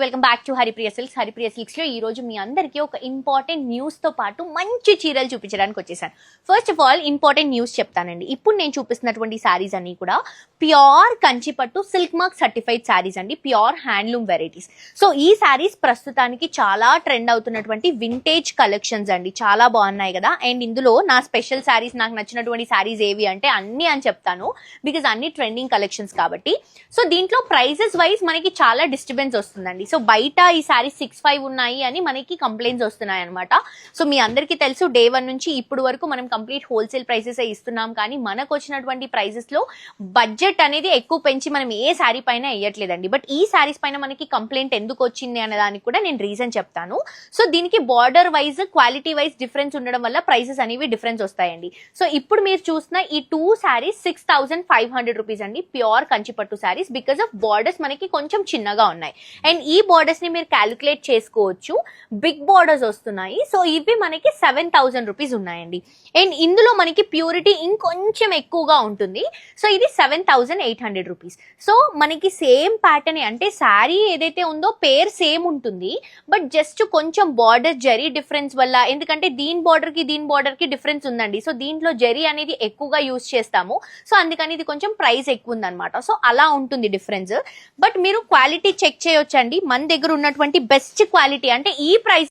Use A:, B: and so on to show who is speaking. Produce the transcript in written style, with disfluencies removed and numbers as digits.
A: Welcome back to Haripriya silks. Haripriya silks లో ఈ రోజు మీ అందరికీ ఒక ఇంపార్టెంట్ న్యూస్ తో పాటు మంచి చీరలు చూపించడానికి వచ్చేసాను. First of all important news చెప్తానండి. ఇప్పుడు నేను చూపిస్తున్నటువంటి శారీస్ అన్ని కూడా ప్యూర్ కంచిపట్టు సిల్క్ మార్క్ సర్టిఫైడ్ శారీస్ అండి, ప్యూర్ హ్యాండ్లూమ్ వెరైటీస్. సో ఈ శారీస్ ప్రస్తుతానికి చాలా ట్రెండ్ అవుతున్నటువంటి వింటేజ్ కలెక్షన్స్ అండి, చాలా బాగున్నాయి కదా. అండ్ ఇందులో నా స్పెషల్ శారీస్, నాకు నచ్చినటువంటి శారీస్ ఏవి అంటే అన్ని అని చెప్తాను, బికాజ్ అన్ని ట్రెండింగ్ కలెక్షన్స్ కాబట్టి. సో దీంట్లో ప్రైజెస్ వైజ్ మనకి చాలా డిస్టర్బెన్స్ వస్తుందండి. సో బయట ఈ శారీ 6,500 ఉన్నాయి అని మనకి కంప్లైంట్స్ వస్తున్నాయి అనమాట. సో మీ అందరికీ తెలుసు, డే 1 నుంచి ఇప్పుడు వరకు మనం కంప్లీట్ హోల్సేల్ ప్రైసెస్ ఇస్తున్నాం, కానీ మనకు వచ్చినటువంటి ప్రైసెస్ లో బడ్జెట్ అనేది ఎక్కువ పెంచి మనం ఏ శారీ పైన వేయట్లేదండి. బట్ ఈ శారీస్ పైన మనకి కంప్లైంట్ ఎందుకు వచ్చింది అనే దానికి కూడా నేను రీజన్ చెప్తాను. సో దీనికి border wise, quality wise difference ఉండడం వల్ల ప్రైసెస్ అనేవి డిఫరెన్స్ వస్తాయండి. సో ఇప్పుడు మీరు చూసిన ఈ 2 శారీస్ 6,500 రూపీస్ అండి, pure Kanchipattu saris. Because of borders మనకి కొంచెం చిన్నగా ఉన్నాయి అండ్ ఈ బార్డర్స్ ని మీరు క్యాలిక్యులేట్ చేసుకోవచ్చు, బిగ్ బార్డర్స్ వస్తున్నాయి. సో ఇవి మనకి 7,000 రూపీస్ ఉన్నాయండి. అండ్ ఇందులో మనకి ప్యూరిటీ ఇంకొంచెం ఎక్కువగా ఉంటుంది. సో ఇది 7,800 రూపీస్. సో మనకి సేమ్ ప్యాటర్న్, అంటే శారీ ఏదైతే ఉందో పేర్ సేమ్ ఉంటుంది, బట్ జస్ట్ కొంచెం బార్డర్ జరీ డిఫరెన్స్ వల్ల, ఎందుకంటే దీని బార్డర్ కి డిఫరెన్స్ ఉందండి. సో దీంట్లో జరీ అనేది ఎక్కువగా యూజ్ చేస్తాము, సో అందుకని ఇది కొంచెం ప్రైస్ ఎక్కువ ఉందన్నమాట. సో అలా ఉంటుంది డిఫరెన్స్. బట్ మీరు క్వాలిటీ చెక్ చేయొచ్చండి, మన దగ్గర ఉన్నటువంటి బెస్ట్ క్వాలిటీ, అంటే ఈ ప్రైస్